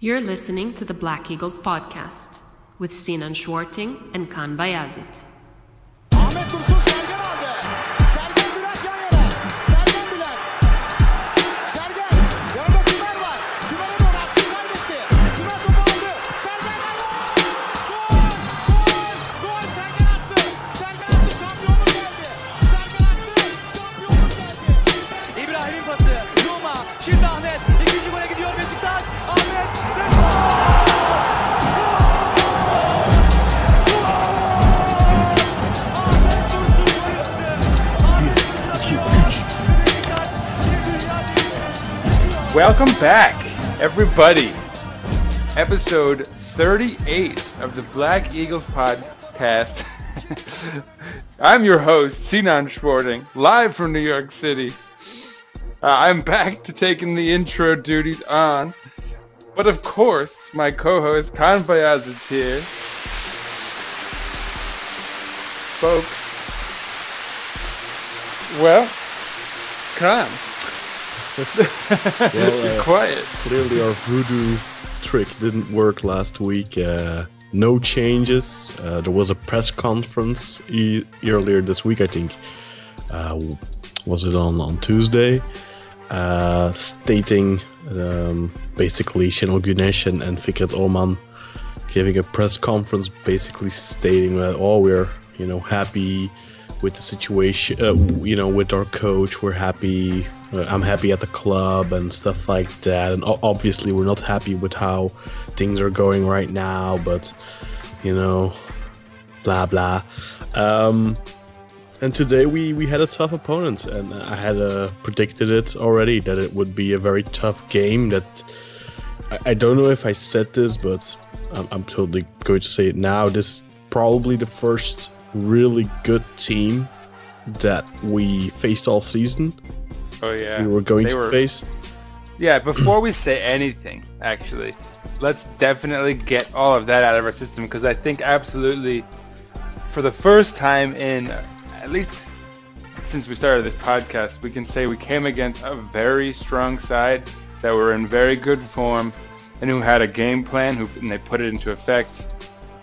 You're listening to the Black Eagles podcast with Sinan Schwarting and Kaan Bayazit. Ahmet Dursun Sergen aldı. Sergen Bülent yan yana. Sergen Bülent. Sergen. Yanında Tümer var. Tümer'e doğru aksiyon kaybetti. Tümer topu aldı. Sergen aldı. Gol! Gol! Gol! Sergen attı. Sergen attı. Şampiyonluk geldi. Sergen attı. Şampiyonluk geldi. İbrahim'in pası. Roma. Şimdi Ahmet. İkinci gole gidiyor Beşiktaş. Ahmet. Welcome back, everybody. Episode 38 of the Black Eagles podcast. I'm your host, Sinan Schwarting, live from New York City. I'm back to taking the intro duties on. But of course, my co-host, Kaan Bayazit's here. Folks. Well, Kaan. You're quiet. Clearly our voodoo trick didn't work last week. No changes. There was a press conference earlier this week, I think. Was it on Tuesday? Stating basically Şenol Güneş and Fikret Orman giving a press conference basically stating that, we're happy with the situation, with our coach, we're happy, I'm happy at the club and stuff like that. And obviously we're not happy with how things are going right now, but, blah, blah. And today we had a tough opponent, and I had predicted it already that it would be a very tough game. That I don't know if I said this, but I'm totally going to say it now. This is probably the first really good team that we faced all season. Oh yeah, we were going to face. Yeah, before we say anything, actually, let's definitely get all of that out of our system, because I think absolutely, for the first time in at least since we started this podcast, we can say we came against a very strong side that were in very good form and who had a game plan, and they put it into effect.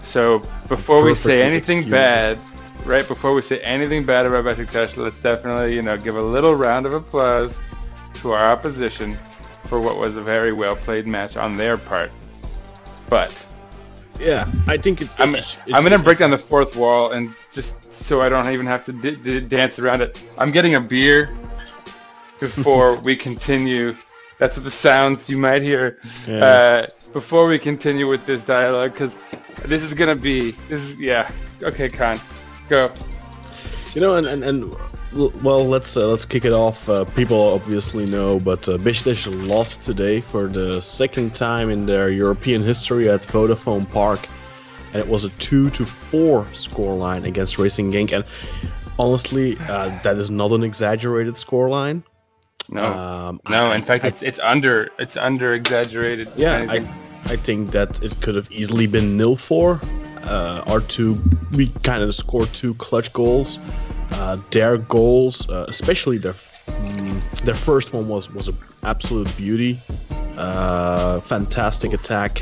So before we say anything bad, right, before we say anything bad about Beşiktaş, let's definitely, give a little round of applause to our opposition for what was a very well-played match on their part. But yeah, I think I'm going to break down the fourth wall, and just so I don't even have to dance around it, I'm getting a beer before we continue. That's what the sounds you might hear before we continue with this dialogue, because this is going to be, okay, Kaan, go. Well, let's kick it off. People obviously know, but Beşiktaş lost today for the second time in their European history at Vodafone Park, and it was a 2-4 scoreline against Racing Genk. And honestly, that is not an exaggerated scoreline. No, in fact, it's under exaggerated. Yeah, I think that it could have easily been 0-4. We kind of scored two clutch goals. Their goals, especially their first one was an absolute beauty. Fantastic attack,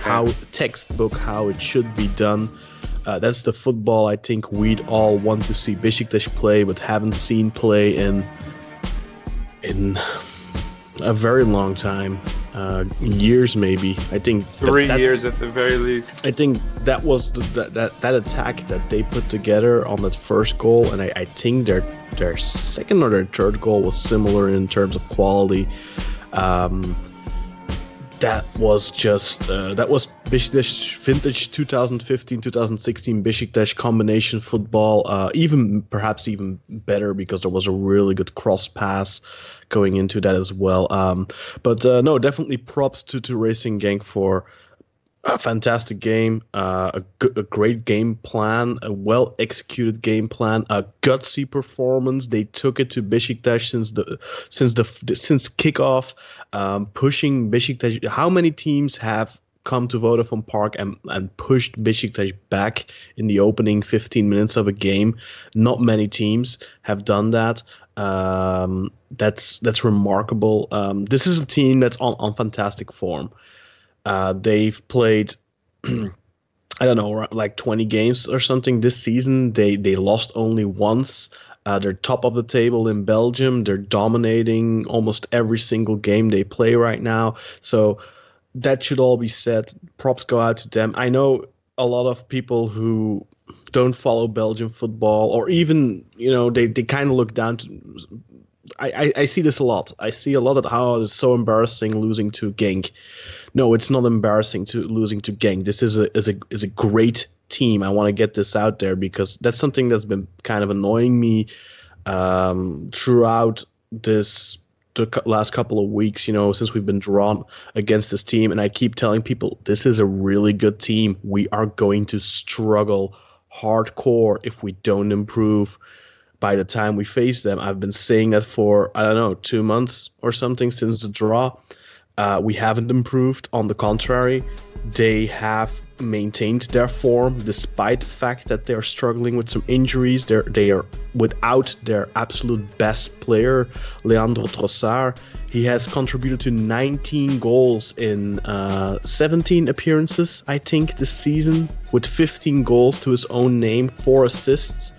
textbook how it should be done. That's the football I think we'd all want to see Beşiktaş play, but haven't seen play in a very long time. Years maybe. I think 3 years at the very least. I think that was that attack that they put together on that first goal, and I think their second or their third goal was similar in terms of quality. That was Beşiktaş vintage 2015-2016 Beşiktaş combination football, perhaps even better, because there was a really good cross pass going into that as well. But no, definitely props to Racing Genk for a fantastic game, a great game plan, a well executed game plan, a gutsy performance. They took it to Beşiktaş since kickoff, pushing Beşiktaş. How many teams have come to Vodafone Park and pushed Beşiktaş back in the opening 15 minutes of a game? Not many teams have done that. That's remarkable. This is a team that's on fantastic form. They've played, I don't know, like 20 games or something this season. They lost only once. They're top of the table in Belgium. They're dominating almost every single game they play right now. So that should all be said. Props go out to them. I know a lot of people who don't follow Belgian football, or even, they kind of look down to. I see this a lot. I see a lot of how it's so embarrassing losing to Genk. No, it's not embarrassing to losing to Genk. This is a great team. I want to get this out there because that's something that's been kind of annoying me throughout the last couple of weeks, since we've been drawn against this team. And I keep telling people, this is a really good team. We are going to struggle hardcore if we don't improve by the time we face them. I've been saying that for, 2 months or something since the draw. We haven't improved. On the contrary, they have maintained their form despite the fact that they're struggling with some injuries. They are without their absolute best player, Leandro Trossard. He has contributed to 19 goals in 17 appearances, I think, this season, with 15 goals to his own name, 4 assists.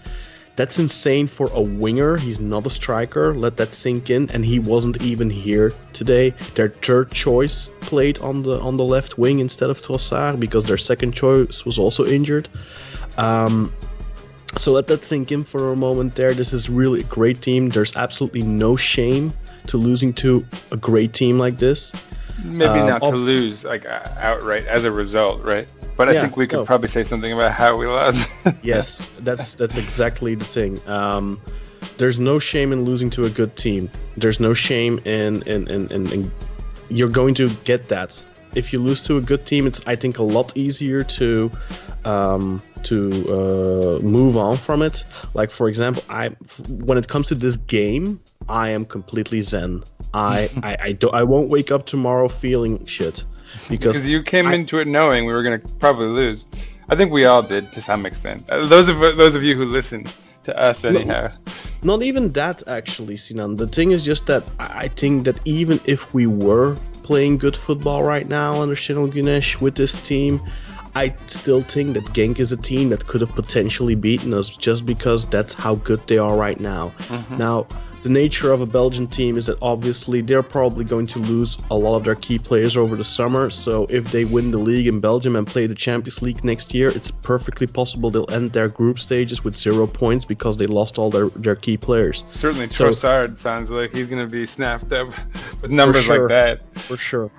That's insane for a winger. He's not a striker. Let that sink in. And he wasn't even here today. Their third choice played on the left wing instead of Trossard because their second choice was also injured. So let that sink in for a moment there. This is really a great team. There's absolutely no shame to losing to a great team like this. Maybe not to lose like outright as a result, right? But I think we could probably say something about how we lost. Yes, that's exactly the thing. There's no shame in losing to a good team. There's no shame in you're going to get that. If you lose to a good team, it's, I think, a lot easier to move on from it. Like, for example, when it comes to this game, I am completely zen. I won't wake up tomorrow feeling shit. Because you came into it knowing we were going to probably lose. I think we all did to some extent. Those of you who listen to us anyhow. Not even that, actually, Sinan. The thing is just that I think that even if we were playing good football right now under Şenol Güneş with this team, I still think that Genk is a team that could have potentially beaten us just because that's how good they are right now. Mm-hmm. Now, the nature of a Belgian team is that obviously they're probably going to lose a lot of their key players over the summer. So if they win the league in Belgium and play the Champions League next year, it's perfectly possible they'll end their group stages with 0 points because they lost all their key players. Certainly Trossard sounds like he's going to be snapped up with numbers like that. For sure.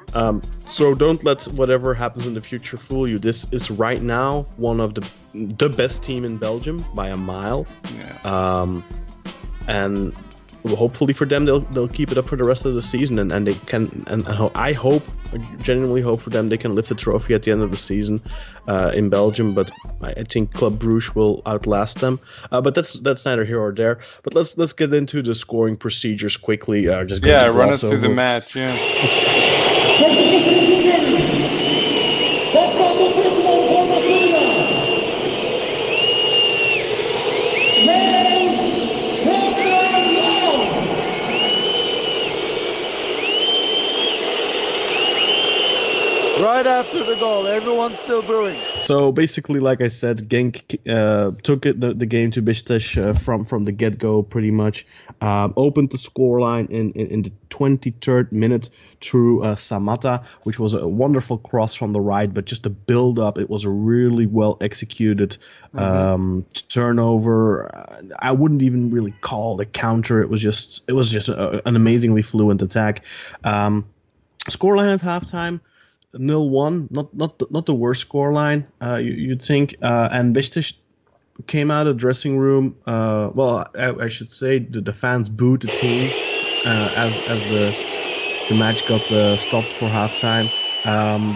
So don't let whatever happens in the future fool you. This is right now one of the best team in Belgium by a mile. Yeah. And hopefully for them they'll keep it up for the rest of the season, and they can, and I genuinely hope for them they can lift the trophy at the end of the season in Belgium. But I think Club Brugge will outlast them. But that's neither here or there. But let's get into the scoring procedures quickly. Just run us through the match. Right after the goal, everyone's still booing. So basically, like I said, Genk took the game to Beşiktaş from the get-go pretty much. Opened the scoreline in the 23rd minute through Samatta, which was a wonderful cross from the right, but just the build-up, it was a really well-executed turnover. I wouldn't even really call it a counter. It was just an amazingly fluent attack. Scoreline at halftime, 0-1, not the worst scoreline you'd think, and Beşiktaş came out of the dressing room. I should say the fans booed the team as the match got stopped for halftime.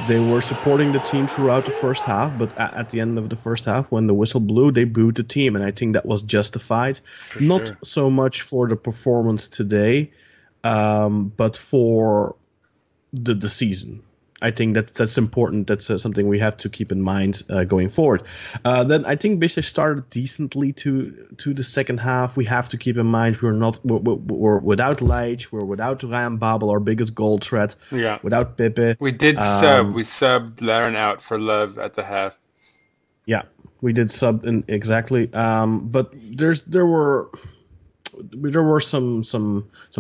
They were supporting the team throughout the first half, but at the end of the first half, when the whistle blew, they booed the team, and I think that was justified. Not so much for the performance today, but for the season. I think that's important. That's something we have to keep in mind going forward. Then I think Beşiktaş started decently to the second half. We have to keep in mind we're without Laiç, we're without Ryan Babel, our biggest goal threat. Yeah. Without Pepe. We did sub. We subbed Laren out for Love at the half. Yeah, we did sub in exactly. But there were some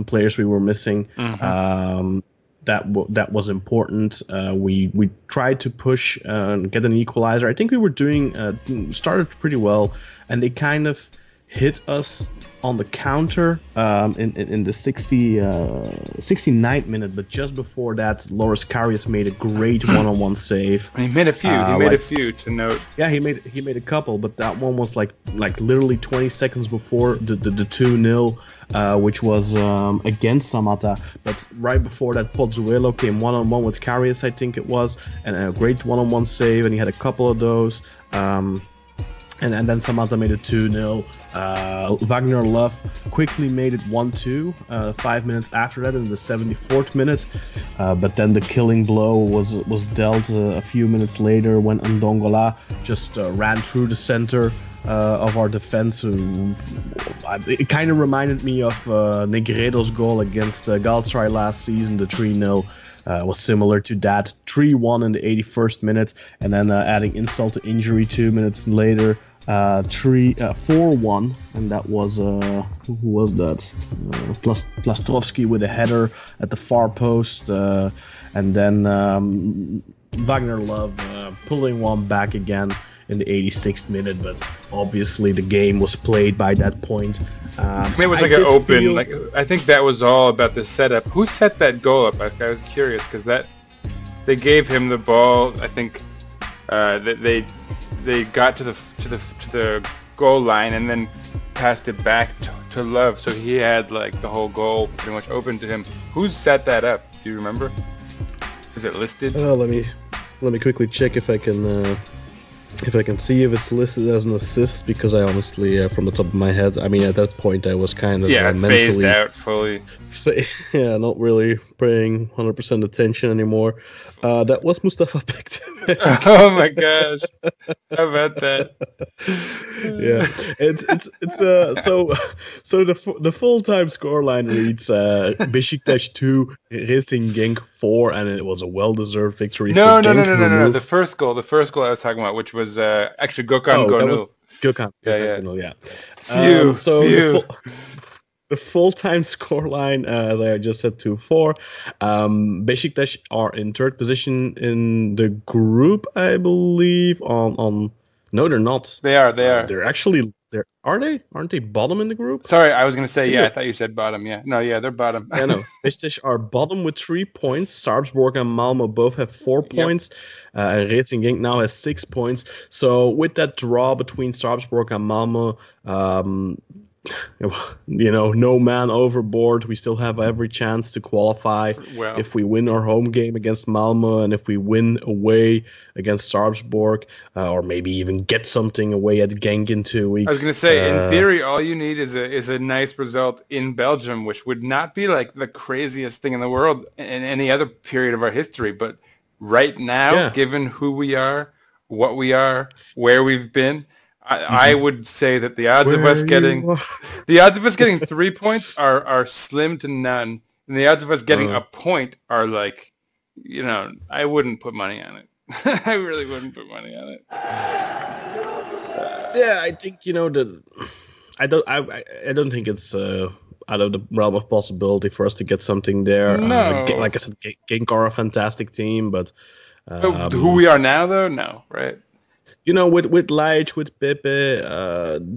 players we were missing. Mm-hmm. That was important. We tried to push and get an equalizer. I think we were started pretty well, and they kind of hit us on the counter in the 69th minute. But just before that, Loris Karius made a great one-on-one save. He made a few. He made a few to note. Yeah, he made a couple, but that one was like literally 20 seconds before the 2-0. Which was against Samatta, but right before that, Pozzuelo came one-on-one with Karius, I think it was, and a great one-on-one save, and he had a couple of those. And then Samatta made it 2-0. Wagner Love quickly made it 1-2 5 minutes after that in the 74th minute. But then the killing blow was dealt a few minutes later when Ndongola just ran through the center of our defense. It kind of reminded me of Negredo's goal against Galatasaray last season, the 3-0. Was similar to that. 3-1 in the 81st minute, and then adding insult to injury 2 minutes later, 4-1, and that was who was that? Plastrovsky with a header at the far post, and then Wagner Love pulling one back again in the 86th minute, but obviously the game was played by that point. It was like an open. I think that was all about the setup. Who set that goal up? I was curious because they gave him the ball. I think that they got to the goal line and then passed it back to Love, so he had like the whole goal pretty much open to him. Who set that up? Do you remember? Is it listed? Let me quickly check if I can see if it's listed as an assist, because I honestly, from the top of my head, I mean, at that point I was kind of mentally phased out fully. Yeah, not really paying 100% attention anymore. That was Mustafa Bekdemir. Oh my gosh! How about that? Yeah, it's so the full-time scoreline reads Beşiktaş 2, Racing Genk 4, and it was a well-deserved victory. No. The first goal I was talking about, which was actually Gökhan Gönül. Gökhan. Yeah. The full-time scoreline, as I just said, 2-4. Beşiktaş are in third position in the group, I believe. No, they're not. They are. They're actually. Are they? Aren't they bottom in the group? Sorry, I was going to say, yeah, I thought you said bottom. Yeah. No, yeah, they're bottom. Yeah, no. Beşiktaş are bottom with 3 points. Sarpsborg and Malmö both have 4 points. And Racing Genk now has 6 points. So with that draw between Sarpsborg and Malmö, no man overboard. We still have every chance to qualify if we win our home game against Malmö, and if we win away against Sarpsborg, or maybe even get something away at Genk in 2 weeks. I was going to say, in theory, all you need is a nice result in Belgium, which would not be like the craziest thing in the world in any other period of our history. But right now, given who we are, what we are, where we've been, I would say that the odds of us getting 3 points are slim to none, and the odds of us getting a point are like, I wouldn't put money on it. I really wouldn't put money on it. Yeah, I think I don't think it's out of the realm of possibility for us to get something there. No. Like I said, Genk are a fantastic team, but who we are now, though, no, right? With Laiç, with Pepe,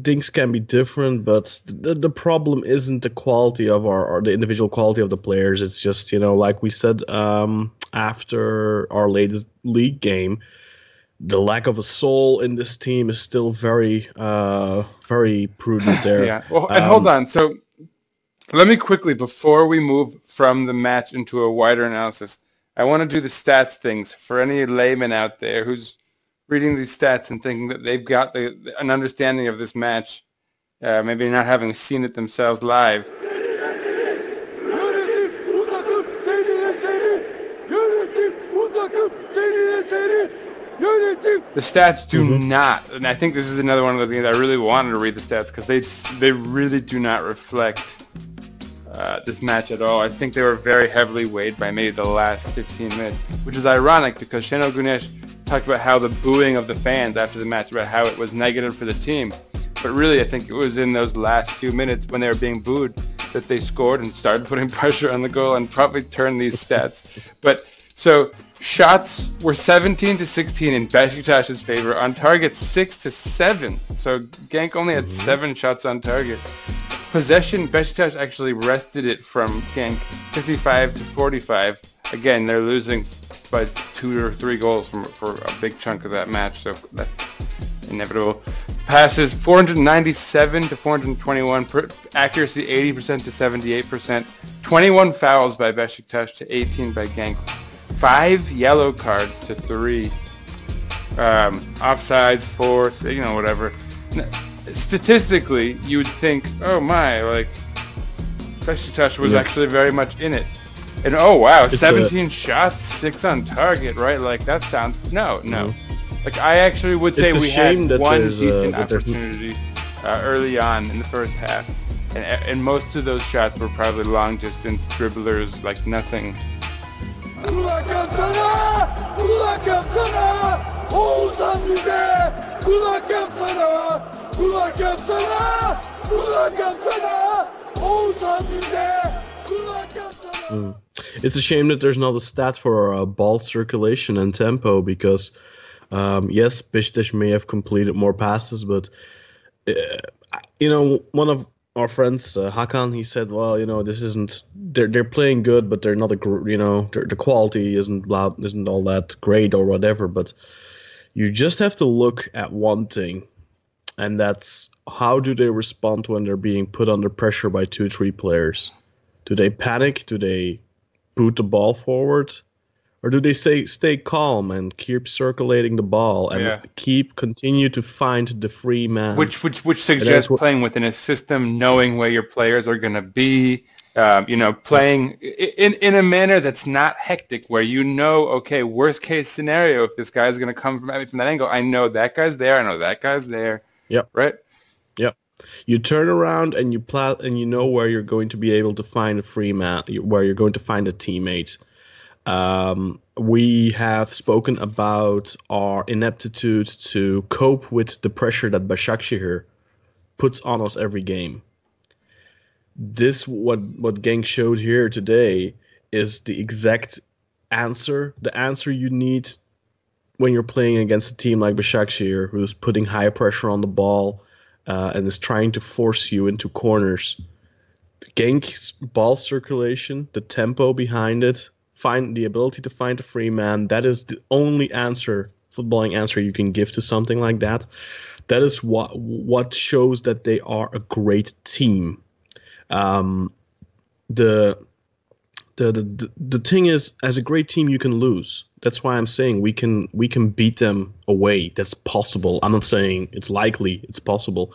things can be different, but the problem isn't the quality of or the individual quality of the players. It's just, like we said after our latest league game, the lack of a soul in this team is still very, very prudent there. Yeah. Well, and hold on. So let me quickly, before we move from the match into a wider analysis, I want to do the stats things for any layman out there who's reading these stats and thinking that they've got an understanding of this match, maybe not having seen it themselves live. The stats do not, and I think this is another one of those games I really wanted to read the stats because they really do not reflect this match at all. I think they were very heavily weighed by maybe the last 15 minutes, which is ironic because Şenol Güneş talked about how the booing of the fans after the match, about how it was negative for the team. But really, I think it was in those last few minutes when they were being booed that they scored and started putting pressure on the goal and probably turned these stats. But so shots were 17-16 in Beşiktaş's favor, on target 6-7. So Genk only had 7 shots on target. Possession, Beşiktaş actually wrested it from Genk 55-45. Again, they're losing by 2 or 3 goals for a big chunk of that match, so that's inevitable. Passes 497 to 421, accuracy 80% to 78%, 21 fouls by Beşiktaş to 18 by Genk, 5 yellow cards to 3, offsides 4, whatever. Statistically, you would think, oh my, like Beşiktaş was actually very much in it. And oh wow, 17 shots, 6 on target, right? Like that sounds no. Like I actually would say we had one decent opportunity early on in the first half, and most of those shots were probably long distance dribblers, like nothing. It's a shame that there's not a stat for ball circulation and tempo because, yes, Beşiktaş may have completed more passes, but one of our friends, Hakan, he said, well, this isn't. They're playing good, but they're not the quality isn't all that great or whatever. But you just have to look at one thing, and that's how do they respond when they're being put under pressure by 2-3 players. Do they panic? Do they boot the ball forward? Or do they stay calm and keep circulating the ball and continue to find the free man? Which suggests playing within a system, knowing where your players are going to be, playing in a manner that's not hectic, where okay, worst case scenario, if this guy's going to come from that angle, I know that guy's there, I know that guy's there. Yep. Right? Yep. You turn around and you know where you're going to be able to find a free man, where you're going to find a teammate. We have spoken about our ineptitude to cope with the pressure that Başakşehir puts on us every game. What Genk showed here today is the exact answer, the answer you need when you're playing against a team like Başakşehir, who's putting high pressure on the ball and is trying to force you into corners. Genk's ball circulation, the tempo behind it, the ability to find a free man, that is the only footballing answer you can give to something like that. That is what shows that they are a great team. The thing is, as a great team, you can lose. That's why I'm saying we can beat them away. That's possible. I'm not saying it's likely. It's possible.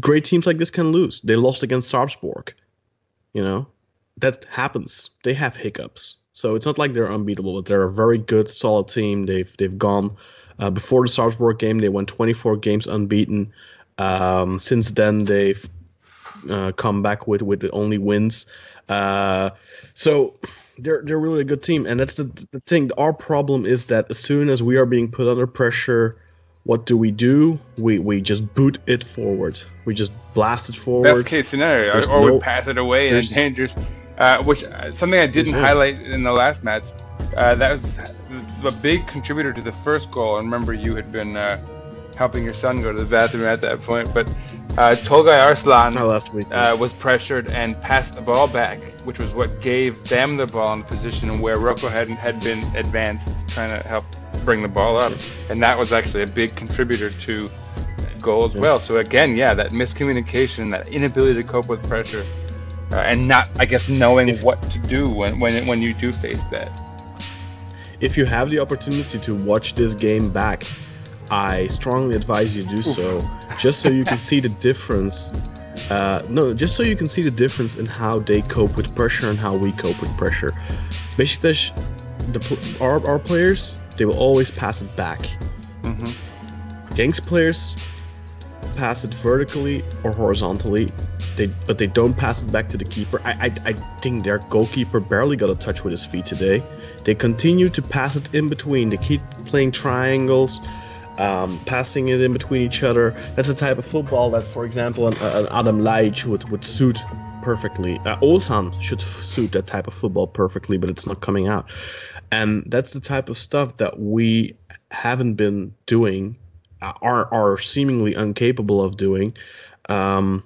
Great teams like this can lose. They lost against Sarpsborg. That happens. They have hiccups. So it's not like they're unbeatable, but they're a very good, solid team. They've gone before the Sarpsborg game. They won 24 games unbeaten. Since then, they've come back with only wins. So they're really a good team, and that's the thing. Our problem is that as soon as we are being put under pressure, what do? We just boot it forward. We just blast it forward. Best case scenario, or we pass it away in a dangerous. Which something I didn't highlight in the last match. That was a big contributor to the first goal. And remember, you had been helping your son go to the bathroom at that point. But Tolgay Arslan was pressured and passed the ball back, which was what gave them the ball in position where Rocco had been advanced, trying to help bring the ball up. And that was actually a big contributor to that goal as well. So again, that miscommunication, that inability to cope with pressure. And not, I guess, knowing what to do when you do face that. If you have the opportunity to watch this game back, I strongly advise you do so, just so you can see the difference. Just so you can see the difference in how they cope with pressure and how we cope with pressure. Beşiktaş, our players, they will always pass it back. Genk's players pass it vertically or horizontally, but they don't pass it back to the keeper. I think their goalkeeper barely got a touch with his feet today. They continue to pass it in between. They keep playing triangles, passing it in between each other. That's the type of football that, for example, an Adam Laic would suit perfectly. Ozan should suit that type of football perfectly, but it's not coming out. And that's the type of stuff that we haven't been doing, are seemingly incapable of doing. And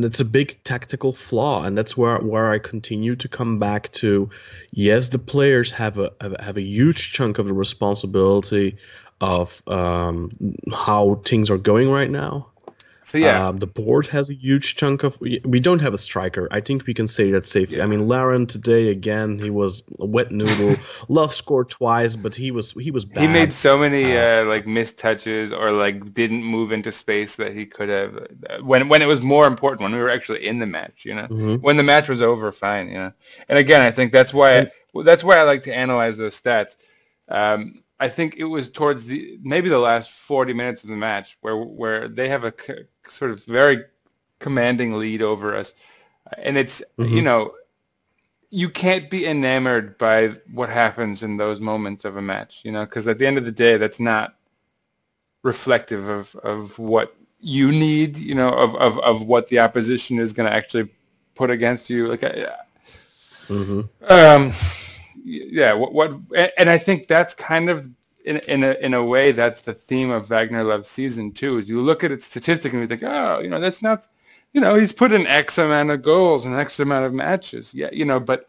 it's a big tactical flaw, and that's where I continue to come back to. Yes, the players have a huge chunk of the responsibility of how things are going right now. So yeah, the board has a huge chunk of. We don't have a striker. I think we can say that safely. Yeah. I mean, Laren today again, he was a wet noodle. Love scored twice, but he was bad. he made so many like missed touches or like didn't move into space that he could have when it was more important, when we were actually in the match. You know, when the match was over, fine. You know, and again, I think that's why I like to analyze those stats. I think it was towards maybe the last 40 minutes of the match where they have a sort of very commanding lead over us, and it's you know, you can't be enamored by what happens in those moments of a match, you know, because at the end of the day, that's not reflective of what you need, you know, of what the opposition is going to actually put against you. Like, yeah, what, and I think that's kind of in a way that's the theme of Wagner Love's season too. You look at it statistically and you think, oh, you know, that's not, you know, he's put in X amount of goals and X amount of matches. Yeah, you know, but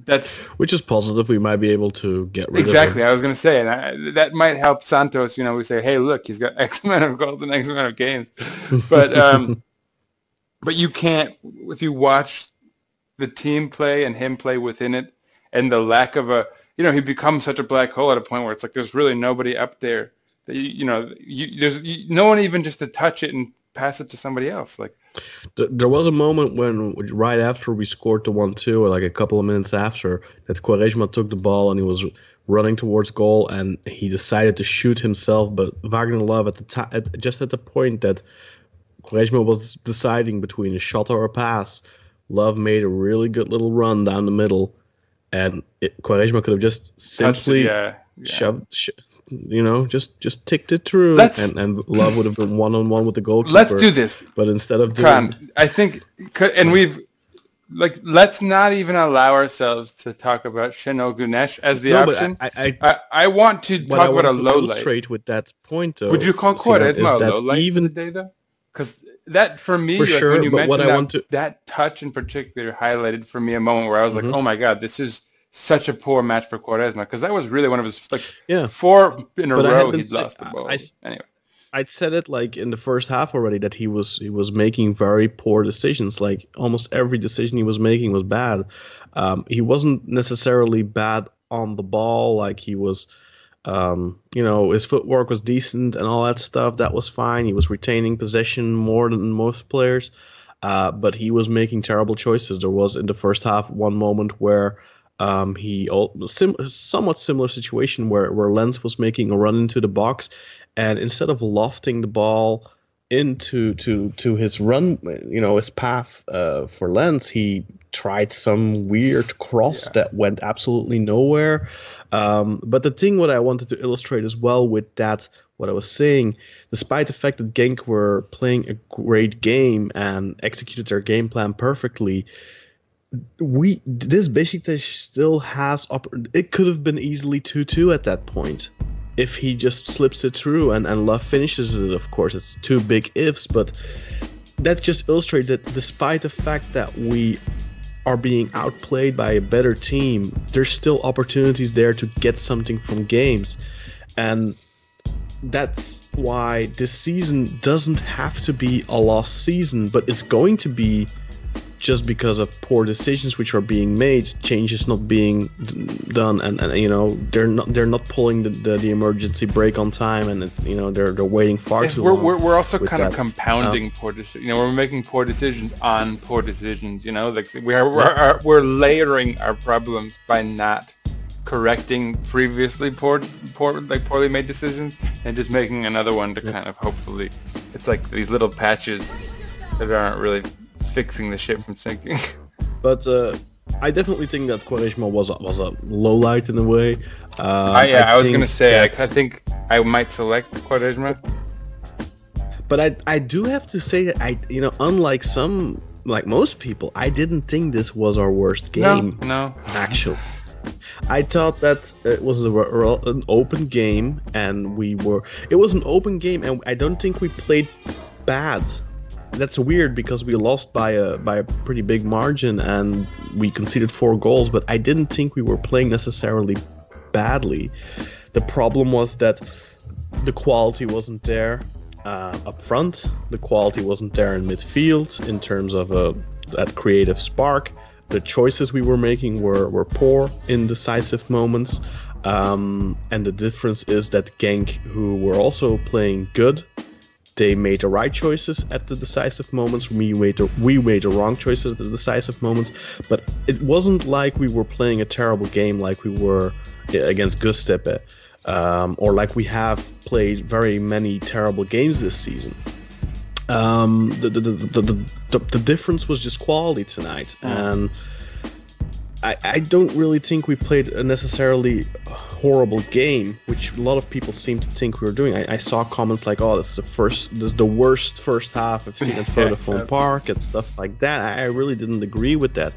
that's which is positive. We might be able to get rid exactly. of him. I was going to say, and that might help Santos. You know, we say, hey, look, he's got X amount of goals and X amount of games, but but you can't, if you watch the team play and him play within it, and the lack of a, you know, he becomes such a black hole at a point where it's like there's really nobody up there that there's no one even just to touch it and pass it to somebody else. Like there was a moment when right after we scored the 1-2, or like a couple of minutes after, that Quaresma took the ball and he was running towards goal and he decided to shoot himself, but Wagner Love at the time, just at the point that Quaresma was deciding between a shot or a pass, Love made a really good little run down the middle. And Quaresma could have just simply shoved, just ticked it through, and Love would have been one-on-one with the goalkeeper. Let's do this. But instead of doing... I think, and let's not even allow ourselves to talk about Şenol Güneş as the option. I want to talk about a low light. Illustrate with that point, though. Would you call Quaresma a low light even today, though? Because that, for me, for sure, when you but mentioned that touch in particular highlighted for me a moment where I was like, oh my God, this is such a poor match for Quaresma, because that was really one of his 4 in a row he'd lost the ball. Anyway, I'd said it like in the first half already that he was making very poor decisions. Like almost every decision he was making was bad. He wasn't necessarily bad on the ball. Like he was, his footwork was decent and all that stuff. That was fine. He was retaining possession more than most players, but he was making terrible choices. There was in the first half one moment where somewhat similar situation where Lens was making a run into the box, and instead of lofting the ball into his run, his path for Lens, he tried some weird cross that went absolutely nowhere. But the thing what I wanted to illustrate as well with that, what I was saying, despite the fact that Genk were playing a great game and executed their game plan perfectly, this Beşiktaş still has it could have been easily 2-2 at that point if he just slips it through and Love finishes it. Of course, it's 2 big ifs, but that just illustrates that despite the fact that we are being outplayed by a better team, there's still opportunities there to get something from games. And that's why this season doesn't have to be a lost season, but it's going to be just because of poor decisions which are being made, changes not being done, and they're not pulling the emergency brake on time, and they're waiting far too long. We're also kind of compounding poor decisions. We're making poor decisions on poor decisions. Like we're layering our problems by not correcting previously poorly made decisions and just making another one to kind of hopefully, it's like these little patches that aren't really fixing the ship from sinking. But I definitely think that Quaresma was a low light in a way. I was gonna say I think I might select Quaresma. But I do have to say that unlike most people, I didn't think this was our worst game. No. Actually, I thought that it was an open game, and it was an open game, and I don't think we played bad. That's weird because we lost by a pretty big margin and we conceded 4 goals, but I didn't think we were playing necessarily badly. The problem was that the quality wasn't there up front. The quality wasn't there in midfield in terms of that creative spark. The choices we were making were poor in decisive moments. And the difference is that Genk, who were also playing good, they made the right choices at the decisive moments. We made the wrong choices at the decisive moments. But it wasn't like we were playing a terrible game like we were against Göztepe, or like we have played very many terrible games this season. The difference was just quality tonight, and I don't really think we played a necessarily horrible game, which a lot of people seem to think we were doing. I saw comments like, "Oh, this is the worst first half I've seen at Vodafone Park" and stuff like that. I really didn't agree with that.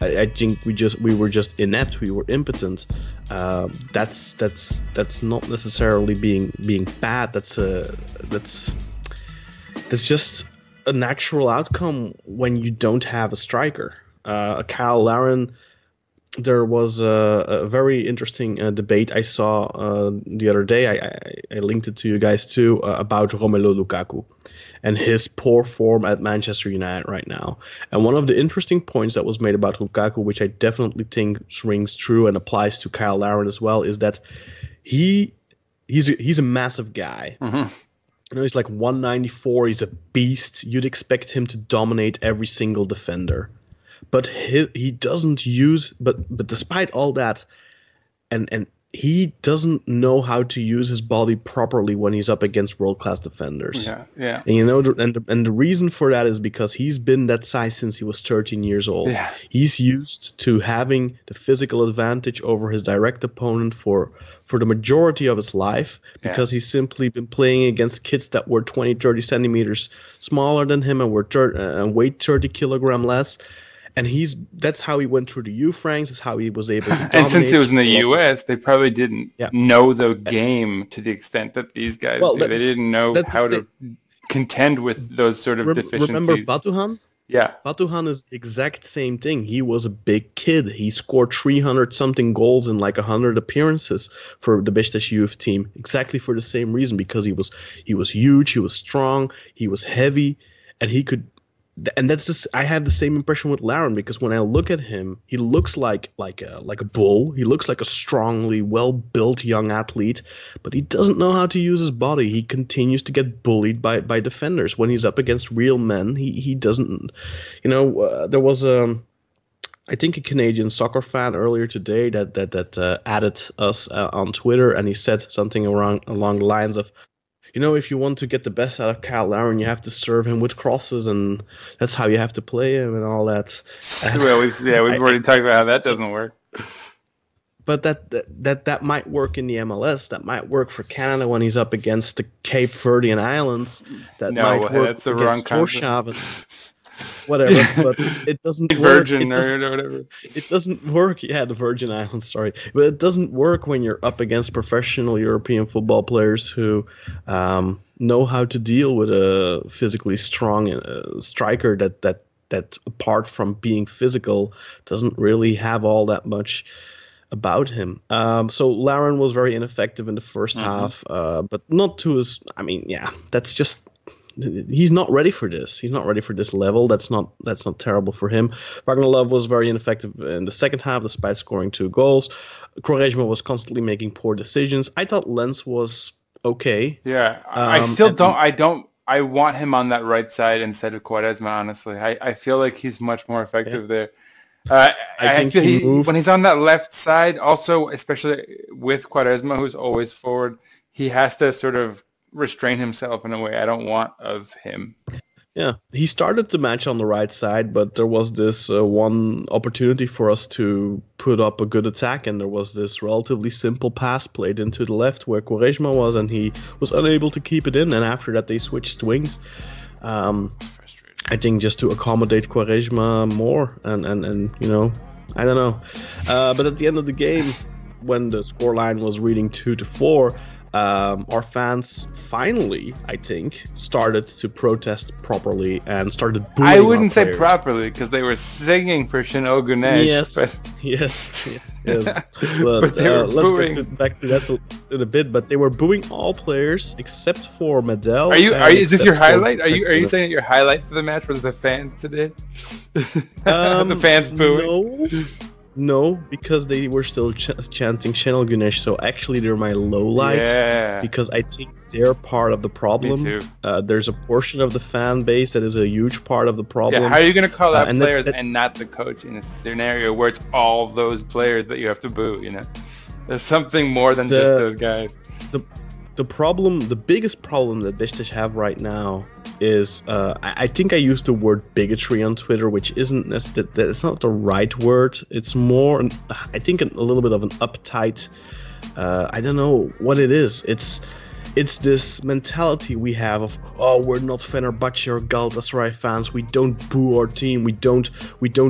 I think we were just inept. We were impotent. That's not necessarily being bad. That's just a natural outcome when you don't have a striker. Kyle Larin. There was a very interesting debate I saw the other day. I linked it to you guys too, about Romelu Lukaku and his poor form at Manchester United right now. And one of the interesting points that was made about Lukaku, which I definitely think rings true and applies to Kyle Larin as well, is that he's a massive guy. Mm-hmm. He's like 194. He's a beast. You'd expect him to dominate every single defender. But he doesn't use, but despite all that, and he doesn't know how to use his body properly when he's up against world-class defenders. Yeah. And the reason for that is because he's been that size since he was 13 years old. Yeah. He's used to having the physical advantage over his direct opponent for the majority of his life, because he's simply been playing against kids that were 20, 30 centimeters smaller than him and weighed 30 kilogram less. And that's how he went through the youth ranks. That's how he was able to dominate. And since it was in the U.S., they probably didn't know the game to the extent that these guys do. They didn't know how to contend with those sort of deficiencies. Remember Batuhan? Yeah. Batuhan is the exact same thing. He was a big kid. He scored 300-something goals in like 100 appearances for the Beşiktaş youth team, exactly for the same reason, because he was huge, he was strong, he was heavy, and he could... And I have the same impression with Larin, because when I look at him, he looks like a bull. He looks like a strongly well-built young athlete, but he doesn't know how to use his body. He continues to get bullied by defenders. When he's up against real men, he doesn't. There was I think a Canadian soccer fan earlier today that added us on Twitter, and he said something along the lines of, if you want to get the best out of Kyle Larin, you have to serve him with crosses, and that's how you have to play him and all that. Well, we've already talked about how that doesn't work. But that might work in the MLS. That might work for Canada when he's up against the Cape Verdean Islands. That might work that's the against wrong Tórshavn. Whatever, but it doesn't work. Virgin or whatever. It doesn't work. Yeah, the Virgin Islands, sorry. But it doesn't work when you're up against professional European football players who know how to deal with a physically strong striker that apart from being physical, doesn't really have all that much about him. So Larin was very ineffective in the first half, but not to his... that's just... He's not ready for this. He's not ready for this level. That's not terrible for him. Wagner Love was very ineffective in the second half, despite scoring 2 goals. Quaresma was constantly making poor decisions. I thought Lens was okay. Yeah, I still don't. I want him on that right side instead of Quaresma. Honestly, I feel like he's much more effective there. I think feel he moved. when he's on that left side, also especially with Quaresma, who's always forward, he has to sort of restrain himself in a way I don't want of him. Yeah, he started the match on the right side, but there was this one opportunity for us to put up a good attack, and there was this relatively simple pass played into the left where Quaresma was, and he was unable to keep it in, and after that they switched wings. I think just to accommodate Quaresma more, and you know, I don't know. But at the end of the game, when the scoreline was reading 2-4, our fans finally, I think, started to protest properly and started booing I wouldn't say players. properly because they were singing for Chanel Gunesh. Yes, but yes. But they were let's booing. get back to that in a bit. But they were booing all players except for Medel. Is this your except for highlight? Are you saying that your highlight for the match was the fans today? The fans booing? No, because they were still chanting Chanel Gunesh, so actually they're my lowlights. Yeah. Because I think they're part of the problem. Me too. There's a portion of the fan base that is a huge part of the problem. Yeah, how are you going to call out and players that- and not the coach in a scenario where it's all those players that you have to boo, you know? There's something more than just those guys. The biggest problem that Beşiktaş have right now is, I think I used the word bigotry on Twitter, which isn't that's not the right word. It's more, I think, a little bit of an uptight. I don't know what it is. It's this mentality we have of, oh, we're not Fenerbahce or Galatasaray fans. We don't boo our team. We don't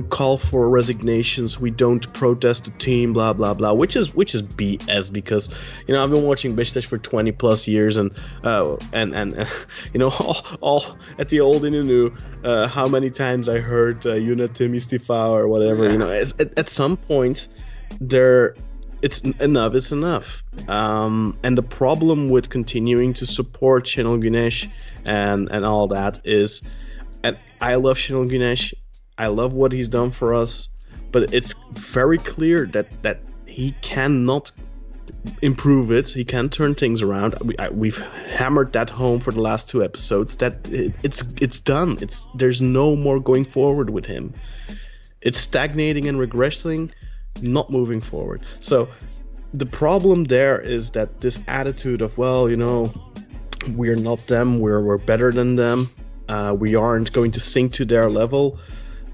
call for resignations. We don't protest the team. Blah blah blah. Which is BS, because you know I've been watching Beşiktaş for 20 plus years, and you know all at the old Inunu, how many times I heard Yönetim istifa or whatever. Yeah. You know, at some point there. It's enough is enough. And the problem with continuing to support Şenol Güneş and all that is, and I love Şenol Güneş, I love what he's done for us, but it's very clear that he cannot improve it. He can turn things around. We've hammered that home for the last 2 episodes. That it's done. There's no more going forward with him. It's stagnating and regressing, not moving forward. So the problem there is that this attitude of, well, you know, we're not them, we're better than them, we aren't going to sink to their level,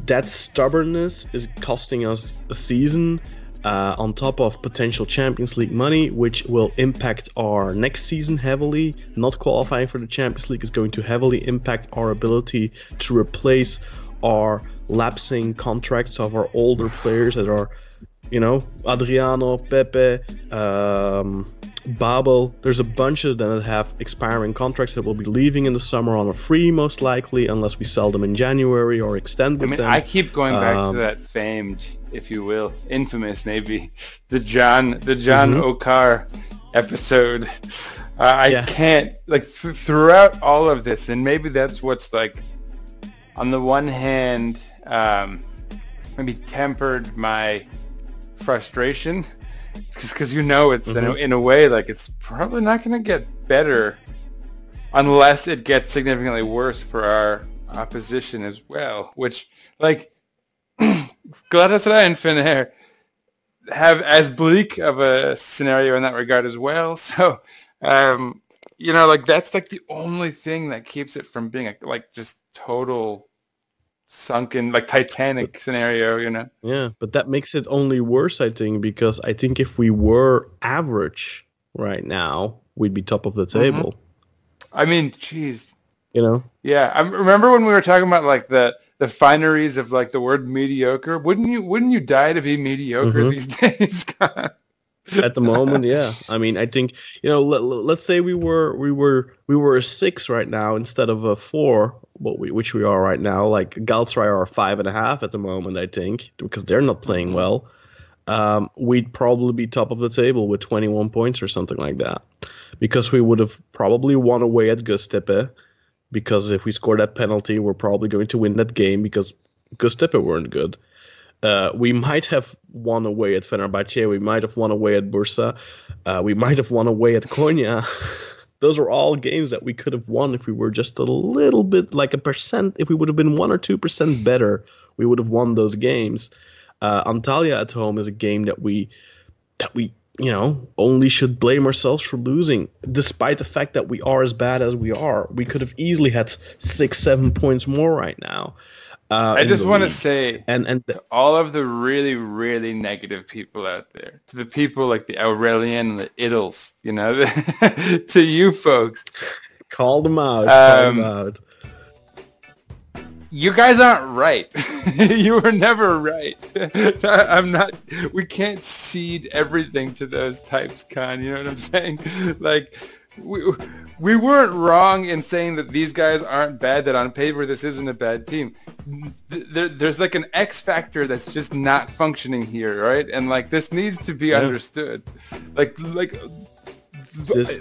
that stubbornness is costing us a season, on top of potential Champions League money, which will impact our next season heavily. Not qualifying for the Champions League is going to heavily impact our ability to replace our lapsing contracts of our older players that are, you know, Adriano, Pepe, Babel. There's a bunch of them that have expiring contracts that will be leaving in the summer on a free, most likely, unless we sell them in January or extend with them. I keep going back to that famed, if you will, infamous maybe, the John Okar episode. I can't, like, throughout all of this, and maybe that's what's, like, on the one hand, maybe tempered my frustration, because you know it's in a way, like, it's probably not going to get better unless it gets significantly worse for our opposition as well, which, like, Galatasaray and Fener have as bleak of a scenario in that regard as well. So you know, like, that's like the only thing that keeps it from being like just total sunken, like, Titanic scenario, you know? Yeah, but that makes it only worse, I think, because I think if we were average right now, we'd be top of the table. I mean, geez. You know? Yeah, I remember when we were talking about, like, the fineries of, like, the word mediocre. Wouldn't you die to be mediocre these days? At the moment, yeah. I mean, I think, you know, let's say we were a 6 right now instead of a 4, which we are right now. Like, Galatasaray are 5.5 at the moment, I think, because they're not playing well. We'd probably be top of the table with 21 points or something like that, because we would have probably won away at Göztepe. Because if we score that penalty, we're probably going to win that game because Göztepe weren't good. We might have won away at Fenerbahce. We might have won away at Bursa. We might have won away at Konya. Those are all games that we could have won if we were just a little bit, like a percent. If we would have been 1 or 2% better, we would have won those games. Antalya at home is a game that we only should blame ourselves for losing, despite the fact that we are as bad as we are. We could have easily had 6-7 points more right now. I just want to say, and to all of the really, really negative people out there, to the people like the Aurelian and the Iddles, to you folks. Call them out. You guys aren't right. You were never right. I'm not. We can't cede everything to those types, Kaan. You know what I'm saying? Like, we weren't wrong in saying that these guys aren't bad. That on paper this isn't a bad team. There's like an X factor that's just not functioning here, right? And like this needs to be understood. Like.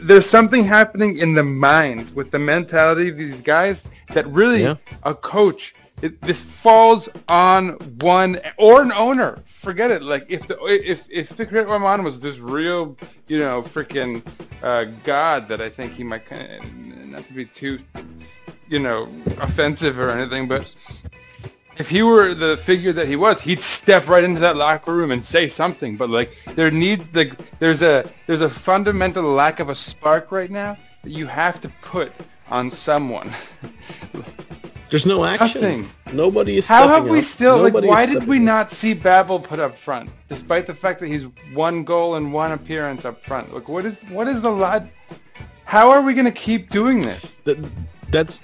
There's something happening in the minds with the mentality of these guys that really a coach. This falls on one or an owner. Forget it. Like if Fikret Orman was this real, freaking god that I think he might not to be too, offensive or anything, but. If he were the figure that he was, he'd step right into that locker room and say something. But like, there's a fundamental lack of a spark right now that you have to put on someone. There's no action. Nothing. Nobody is. How have we up. still? Like, Nobody why did we not see Babel put up front, despite the fact that he's 1 goal and 1 appearance up front? Like, what is the lot? How are we gonna keep doing this? That's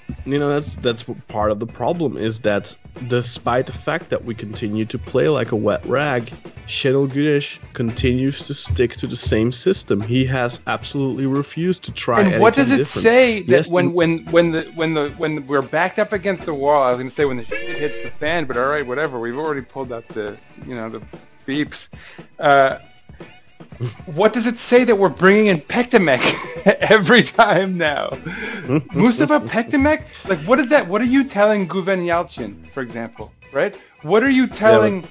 part of the problem, is that despite the fact that we continue to play like a wet rag, Şenol Güneş continues to stick to the same system. He has absolutely refused to try anything And what does it different. say that when we're backed up against the wall? I was going to say when the shit hits the fan, but all right, whatever. We've already pulled up the beeps. What does it say that we're bringing in Pektemek every time now? Mustafa Pektemek? Like, what is that? What are you telling Guven Yalchin, for example, right? What are you telling...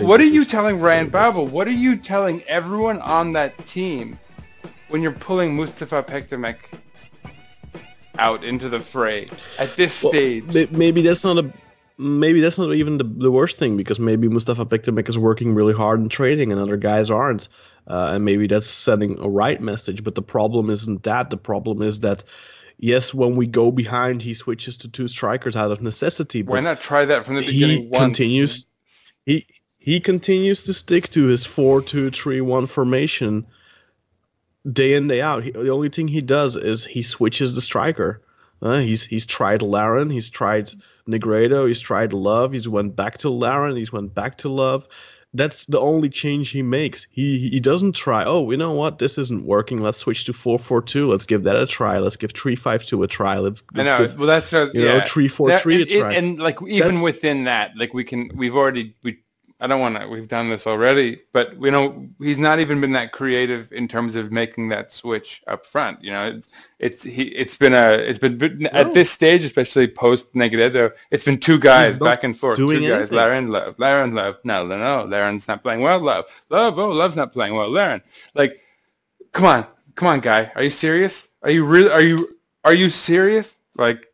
what are you telling Ryan Babel? What are you telling everyone on that team when you're pulling Mustafa Pektemek out into the fray at this stage? Maybe that's not even the worst thing, because maybe Mustafa Pektemek is working really hard in training and other guys aren't. And maybe that's sending a right message, but the problem isn't that. The problem is that, yes, when we go behind, he switches to 2 strikers out of necessity. But why not try that from the beginning once? He continues to stick to his 4-2-3-1 formation day in, day out. The only thing he does is he switches the striker. He's tried Larin, he's tried Negredo, he's tried Love, he's went back to Larin, he's went back to Love. That's the only change he makes. He doesn't try, you know what, this isn't working, let's switch to 4-4-2, let's give that a try, let's give 3-5-2 a try, let's give, well, that's 3-4-3 a try. And like even within that, like we've done this already, but he's not even been that creative in terms of making that switch up front. It's been at this stage, especially post Negredo, it's been 2 guys back and forth. 2 guys, Larin, Love. No, Larin's not playing well. Love's not playing well. Larin, like, come on, guy, are you serious? Are you serious? Like.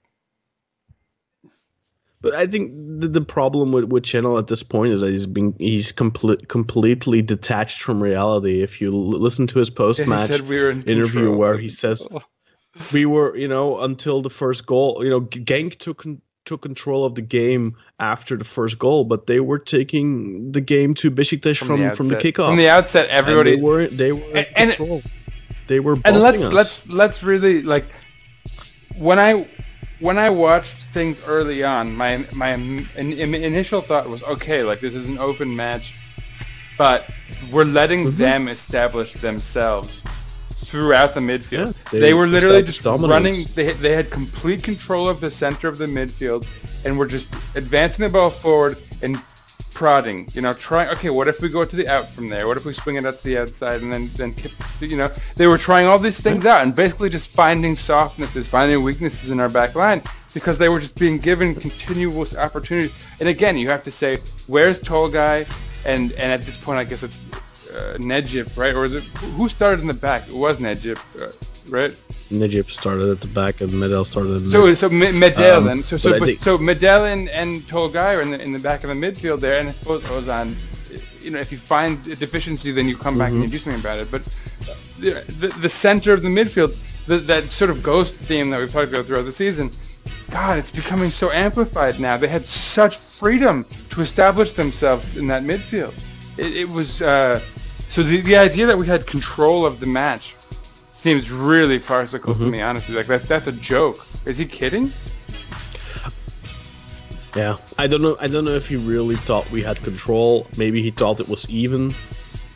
But I think the problem with Şenol at this point is that he's completely detached from reality. If you listen to his post-match interview where he says, we were, until the first goal, Genk took control of the game after the first goal, but they were taking the game to Beşiktaş from the kickoff. From the outset, everybody... And they were in control. They were bossing us. Let's really, like, when I watched things early on, my initial thought was, okay, like, this is an open match, but we're letting them establish themselves throughout the midfield. Yeah, they were literally just running. They had complete control of the center of the midfield, and were just advancing the ball forward and prodding, trying, okay, what if we go to the out from there? What if we swing it out to the outside and then they were trying all these things out and basically just finding softnesses, finding weaknesses in our back line, because they were just being given continuous opportunities. And again, you have to say, where's Tolgay? And at this point, I guess it's Necip, right? Or is it, who started in the back? It was Necip, right? Necip started at the back and Medel started in the So Medel then. So Medel and Tolgay are in the back of the midfield there, and I suppose Ozan if you find a deficiency, then you come back and you do something about it. But the center of the midfield, that sort of ghost theme that we've talked about throughout the season, God, it's becoming so amplified now. They had such freedom to establish themselves in that midfield. It was so the idea that we had control of the match seems really farcical to me, honestly. Like that's a joke. Is he kidding? Yeah, I don't know if he really thought we had control. Maybe he thought it was even.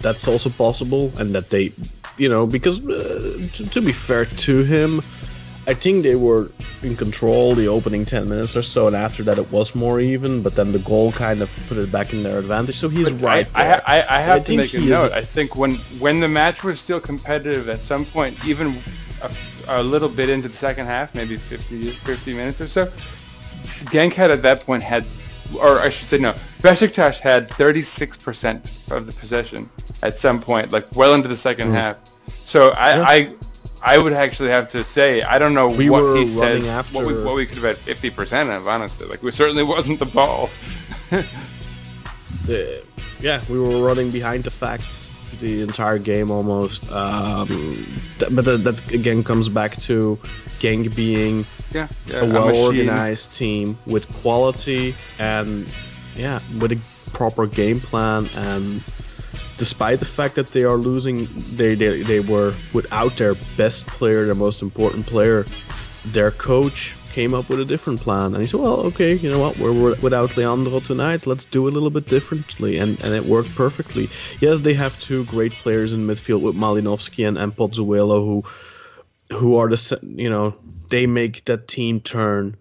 That's also possible, and that they, because to be fair to him, I think they were in control the opening 10 minutes or so, and after that it was more even, but then the goal kind of put it back in their advantage, so he's right there. I have to make a note. I think when the match was still competitive at some point, even a little bit into the second half, maybe 50 minutes or so, Genk at that point or I should say no, Beşiktaş had 36% of the possession at some point, like well into the second half. So I would actually have to say, I don't know what he says, what we could have had 50% of, honestly. Like, we certainly wasn't the ball. We were running behind the facts the entire game almost. But that again comes back to Genk being a well-organized team with quality and with a proper game plan. And despite the fact that they are losing, they were without their best player, their most important player. Their coach came up with a different plan, and he said, well, okay, you know what, we're without Leandro tonight, let's do it a little bit differently, and it worked perfectly. Yes, they have two great players in midfield with Malinowski and Pozzuelo, who are they make that team turn.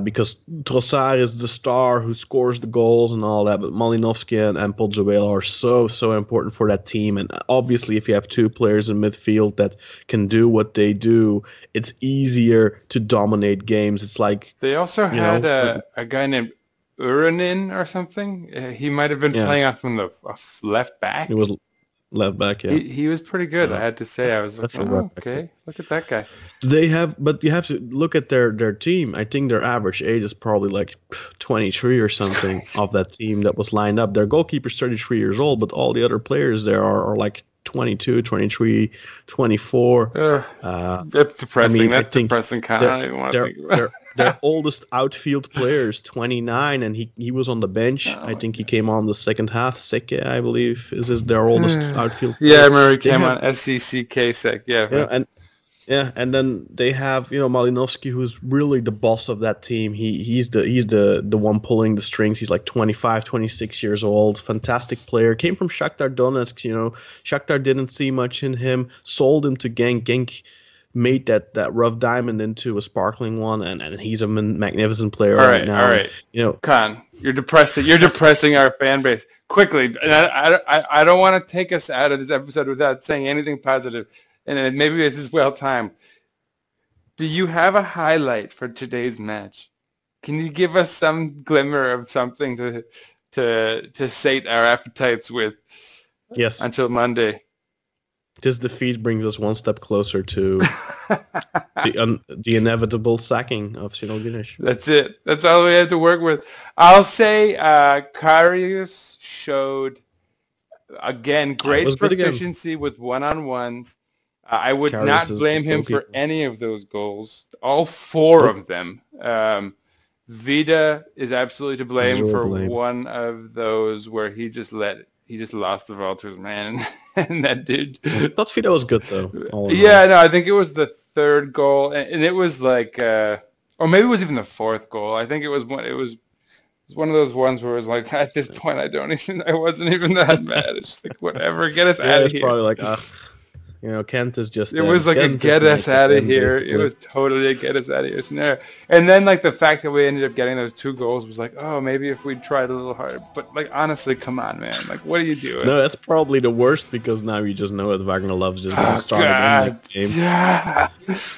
Because Trossard is the star who scores the goals and all that, but Malinowski and Pozzuelo are so important for that team. And obviously, if you have two players in midfield that can do what they do, it's easier to dominate games. It's like they also had a guy named Uranin or something. He might have been playing out from the left back. He was left back. Yeah, he was pretty good. I had to say, I was like, okay, look at that guy. But you have to look at their team. I think their average age is probably like 23 or something of that team that was lined up. Their goalkeeper's 33 years old, but all the other players there are like 22, 23, 24. That's depressing. That's depressing. I don't even want to think about it. Their oldest outfield player is 29, and he was on the bench. I think he came on the second half. Seke, I believe, is their oldest outfield player. Yeah, I remember he came on SCCK Sek. And then they have Malinowski, who's really the boss of that team. He's the one pulling the strings. He's like 25, 26 years old. Fantastic player. Came from Shakhtar Donetsk. Shakhtar didn't see much in him. Sold him to Genk. Genk made that rough diamond into a sparkling one, and he's a magnificent player right now. All right, Kaan, you're depressing our fan base quickly. And I don't want to take us out of this episode without saying anything positive. And maybe this is well timed. Do you have a highlight for today's match? Can you give us some glimmer of something to sate our appetites with? Yes. Until Monday. This defeat brings us one step closer to the inevitable sacking of Şenol Güneş. That's it. That's all we have to work with. I'll say Karius showed, again, great proficiency with one-on-ones. I would not blame him for any of those goals. All four of them. Vida is absolutely to blame for one of those where he just lost the ball to his man, and that dude. I thought Vida was good though. I think it was the third goal, and it was like, or maybe it was even the fourth goal. I think it was one. It was one of those ones where it was like, at this point, I wasn't even that mad. It's like, whatever, get us out of here. It's probably like, Kent is just... It was like a get us out of here. It was totally a get us out of here scenario. And then, like, the fact that we ended up getting those two goals was like, oh, maybe if we tried a little harder. But, like, honestly, come on, man. Like, what are you doing? No, that's probably the worst, because now you just know that Wagner Love's just going to start again that game. Yeah.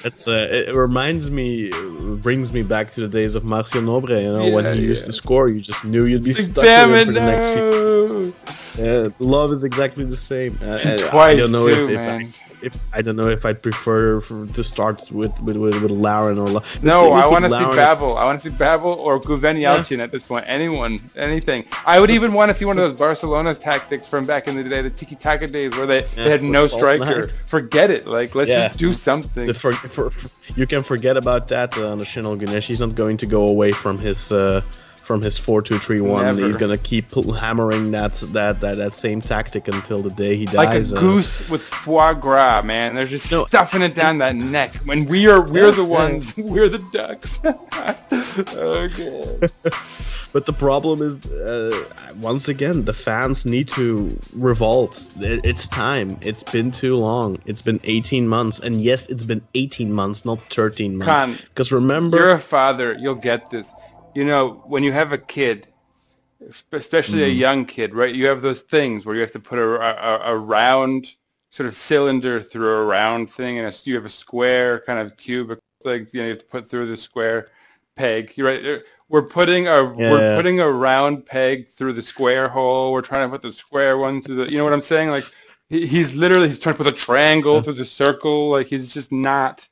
It brings me back to the days of Marcio Nobre, when he used to score, you just knew you'd be stuck with him for the next few minutes. Love is exactly the same. Twice, I don't know if if I don't know if I'd prefer to start with Lauren or no. I want to see Babel. I want to see Babel or Guvenialcin at this point. Anyone, anything. I would even want to see one of those Barcelona's tactics from back in the day, the tiki-taka days, where they had no striker. Forget it. Like, let's just do something. You can forget about that. Under Şenol Güneş, he's not going to go away from his 4-2-3-1. He's gonna keep hammering that same tactic until the day he dies. Like a goose with foie gras, man. They're just stuffing it down that neck. When we're the ones, we're the ducks. Okay. But the problem is, once again, the fans need to revolt. It's time. It's been too long. It's been 18 months. And yes, it's been 18 months, not 13 months. Because remember... You're a father. You'll get this. You know, when you have a kid, especially a young kid, right, you have those things where you have to put a round sort of cylinder through a round thing, and you have a square kind of cube, like, you know, you have to put through the square peg. You're right. We're putting a round peg through the square hole. We're trying to put the square one through the. You know what I'm saying? Like he's trying to put a triangle through the circle. Like he's just not.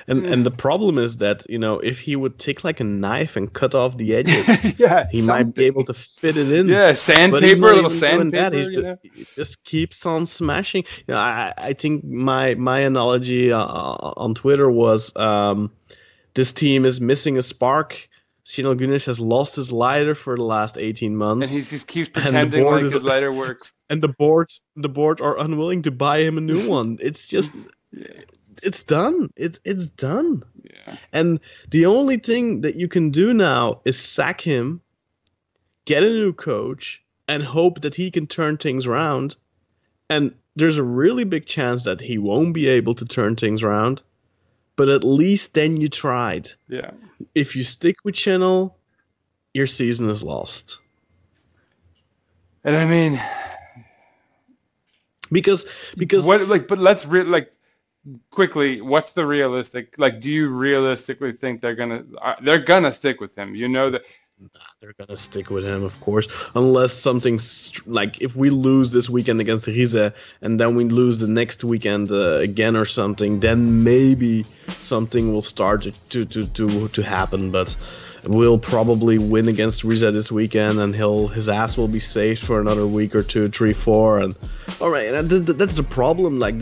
And the problem is that, you know, if he would take like a knife and cut off the edges, he might be able to fit it in. Yeah, sandpaper, a little sandpaper. He just keeps on smashing. You know, I think my analogy on Twitter was this team is missing a spark. Şenol Güneş has lost his lighter for the last 18 months. And he keeps pretending like his lighter works. And the board are unwilling to buy him a new one. It's just... It's done. It's done. Yeah. And the only thing that you can do now is sack him, get a new coach, and hope that he can turn things around. And there's a really big chance that he won't be able to turn things around. But at least then you tried. Yeah. If you stick with Şenol, your season is lost. And I mean, because what, like, but let's quickly, what's the realistic? Like, do you realistically think they're gonna stick with him? You know that they're gonna stick with him, of course, unless something's like if we lose this weekend against Rize and then we lose the next weekend again or something, then maybe something will start to happen. But we'll probably win against Rize this weekend, and his ass will be saved for another week or 2, 3, 4, and all right. And that's the problem. Like,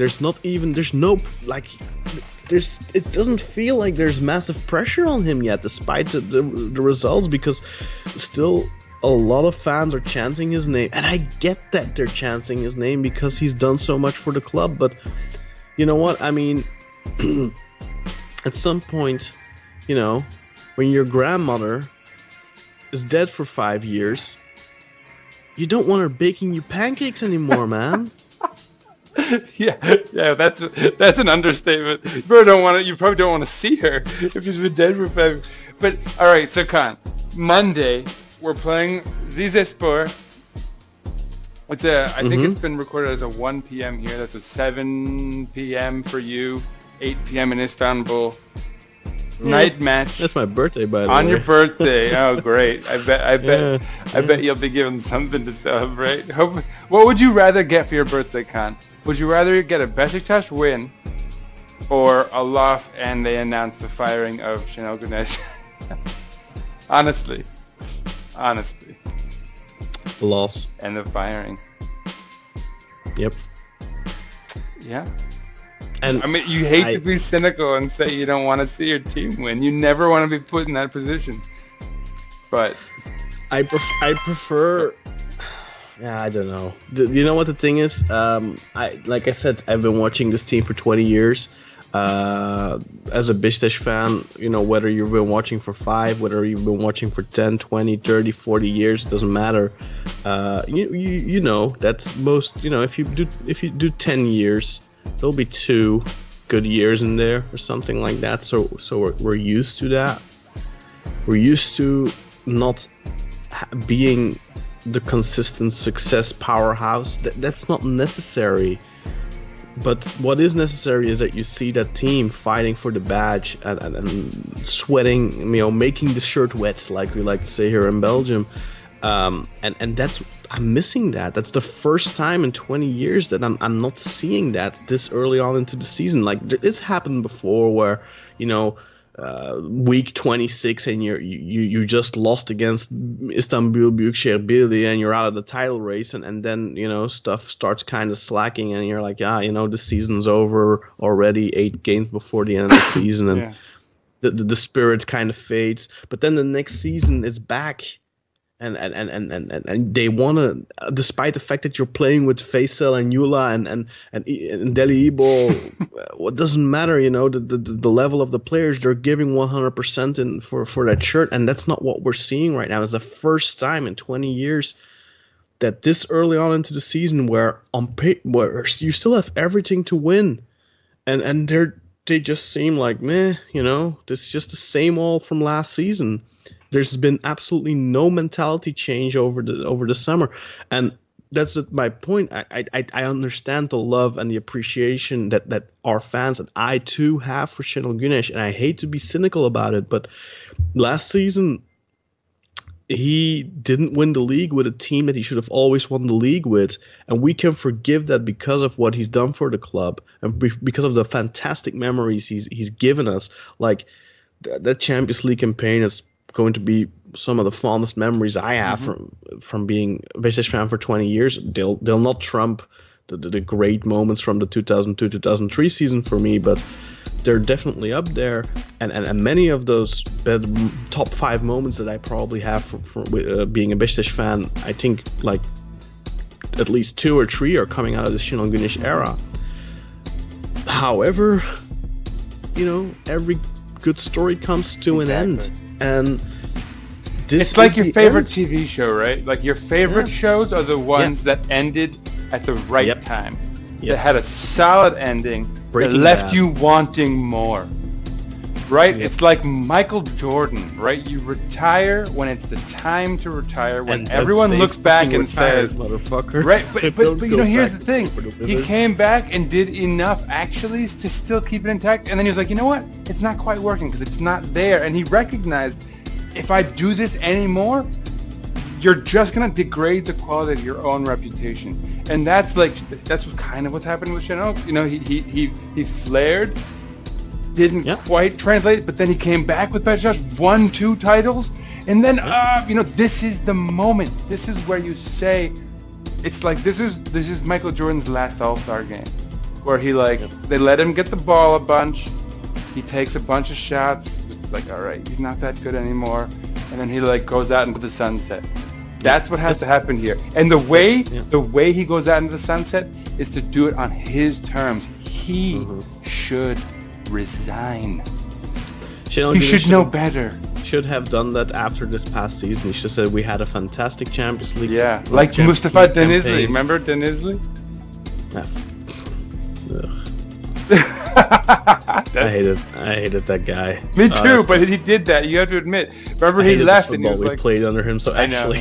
it doesn't feel like there's massive pressure on him yet, despite the results, because still a lot of fans are chanting his name, and I get that they're chanting his name because he's done so much for the club. But you know what? I mean, at some point, you know, when your grandmother is dead for 5 years, you don't want her baking you pancakes anymore, man. Yeah, that's an understatement. You probably don't want to see her if she's been dead for 5 years. But all right, so Kaan, Monday we're playing Rizespor. I think it's been recorded as a 1 p.m. here. That's a 7 p.m. for you, 8 p.m. in Istanbul. Night match. That's my birthday, by the way. On your birthday. Oh, great. I bet you'll be given something to celebrate. What would you rather get for your birthday, Kaan? Would you rather get a Beşiktaş win or a loss and they announce the firing of Şenol Güneş? Honestly. A loss. And the firing. Yep. Yeah. And I mean, you hate to be cynical and say you don't want to see your team win. You never want to be put in that position. But I prefer. Yeah, I don't know. You know what the thing is? Like I said, I've been watching this team for 20 years. As a Beşiktaş fan, you know, whether you've been watching for 5, whether you've been watching for 10, 20, 30, 40 years, doesn't matter. You know that's most. You know, if you do 10 years, there'll be 2 good years in there or something like that. So we're used to that. We're used to not being the consistent success powerhouse. That's not necessary. But what is necessary is that you see that team fighting for the badge and sweating, you know, making the shirt wet, like we like to say here in Belgium. And that's, I'm missing that. That's the first time in 20 years that I'm not seeing that this early on into the season. Like, it's happened before where, week 26 and you just lost against Istanbul Büyükşehir and you're out of the title race, and then stuff starts kind of slacking and you're like, the season's over already 8 games before the end of the season, and the spirit kind of fades. But then the next season it's back. And they want to, despite the fact that you're playing with Faisal and Yula and Deli Ibo, what doesn't matter, the level of the players, they're giving 100% for that shirt, and that's not what we're seeing right now. It's the first time in 20 years that this early on into the season where you still have everything to win, and they just seem like meh, this is just the same old from last season. There's been absolutely no mentality change over the summer, and that's my point. I understand the love and the appreciation that our fans and I too have for Şenol Güneş, and I hate to be cynical about it, but last season he didn't win the league with a team that he should have always won the league with, and we can forgive that because of what he's done for the club and because of the fantastic memories he's given us. Like that Champions League campaign is going to be some of the fondest memories I have from being a Beşiktaş fan for 20 years. They'll not trump the great moments from the 2002-2003 season for me, but they're definitely up there. And many of those top 5 moments that I probably have for being a Beşiktaş fan, I think like at least 2 or 3 are coming out of the Şenol Güneş era. However, every good story comes to an end. And it's like your favorite TV show, right? Like your favorite shows are the ones that ended at the right time. That had a solid ending that left you wanting more. Right? It's like Michael Jordan, right? You retire when it's the time to retire, when everyone looks back and says, motherfucker. Right? But here's the thing. He came back and did enough actuallys to still keep it intact, and then he was like, you know what? It's not quite working because it's not there. And he recognized, if I do this anymore, you're just gonna degrade the quality of your own reputation. And that's kind of what's happening with Şenol. He flared, didn't quite translate, but then he came back with Beşiktaş, won 2 titles, and then this is the moment. This is where you say, it's like this is Michael Jordan's last All-Star game, where he they let him get the ball a bunch, he takes a bunch of shots, it's like, all right, he's not that good anymore, and then he goes out into the sunset. That's what has to happen here. And the way he goes out into the sunset is to do it on his terms. He should resign. He should know better. Should have done that after this past season. He should have said we had a fantastic Champions League. Yeah, like Mustafa Denizli. Remember Denizli? I hated that guy. Me too, but he did that. You have to admit. Remember he left and he was we played under him. So actually,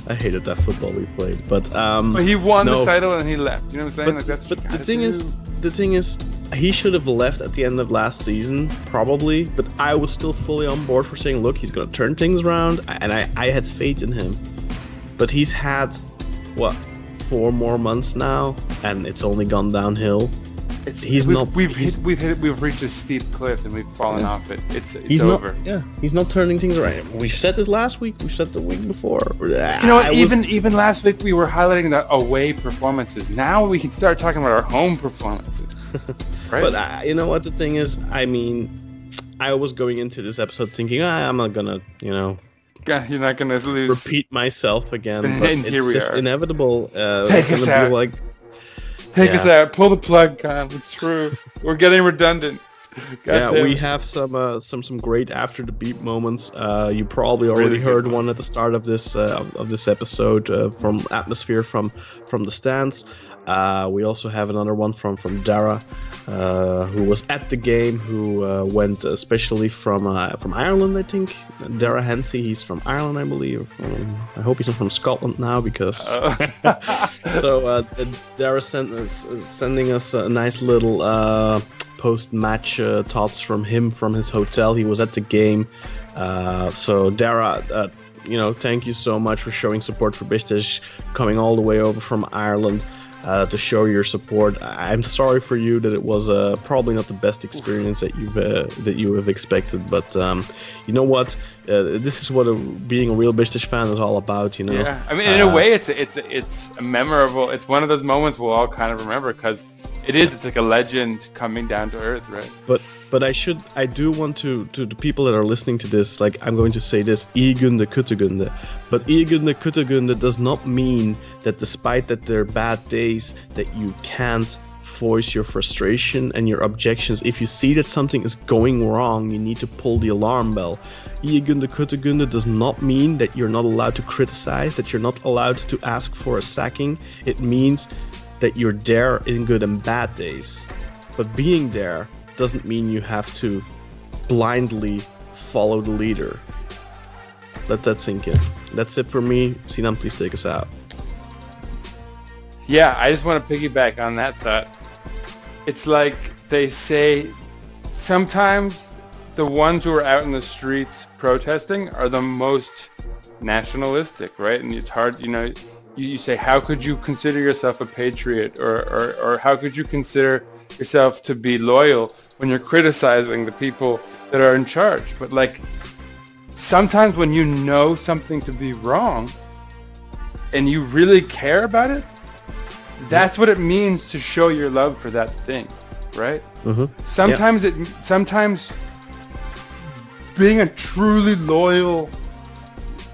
I hated that football we played. But he won the title and he left. You know what I'm saying? But the thing is, he should have left at the end of last season, probably. But I was still fully on board for saying, look, he's gonna turn things around, and I had faith in him. But he's had 4 more months now, and it's only gone downhill. We've reached a steep cliff and we've fallen off it. It's over. He's not turning things around. We said this last week. We said the week before. Even last week we were highlighting the away performances. Now we can start talking about our home performances. Right? But you know what the thing is? I mean, I was going into this episode thinking, I'm not gonna, you're not gonna lose. Repeat myself again. But and it's just inevitable. Take us out. Take us out. Pull the plug, Kaan. It's true. We're getting redundant. We have some great after the beat moments. You probably already heard one at the start of this episode from Atmosphere from the stands. We also have another one from Dara, who was at the game, who went especially from Ireland, I think. Dara Hensey, he's from Ireland, I believe. I hope he's not from Scotland now, because so Dara sending us a nice little post-match thoughts from him from his hotel. He was at the game. So Dara, thank you so much for showing support for Beşiktaş, coming all the way over from Ireland to show your support. I'm sorry for you that it was probably not the best experience that you have expected, but you know what? This is what being a real Beşiktaş fan is all about, Yeah, I mean, in a way, it's a memorable. It's one of those moments we'll all kind of remember because it's like a legend coming down to earth, right? But I do want to the people that are listening to this, like, I'm going to say this, iyi günde kötü günde. But iyi günde kötü günde does not mean that despite that there are bad days, that you can't voice your frustration and your objections. If you see that something is going wrong, you need to pull the alarm bell. İyi günde kötü günde does not mean that you're not allowed to criticize, that you're not allowed to ask for a sacking. It means that you're there in good and bad days. But being there doesn't mean you have to blindly follow the leader. Let that sink in. That's it for me. Sinan, please take us out. Yeah, I just want to piggyback on that thought. It's like they say, sometimes the ones who are out in the streets protesting are the most nationalistic, right? And it's hard, you say, how could you consider yourself a patriot, or how could you consider yourself to be loyal when you're criticizing the people that are in charge? But like, sometimes when you know something to be wrong and you really care about it, that's what it means to show your love for that thing, right? Mm-hmm. Sometimes being a truly loyal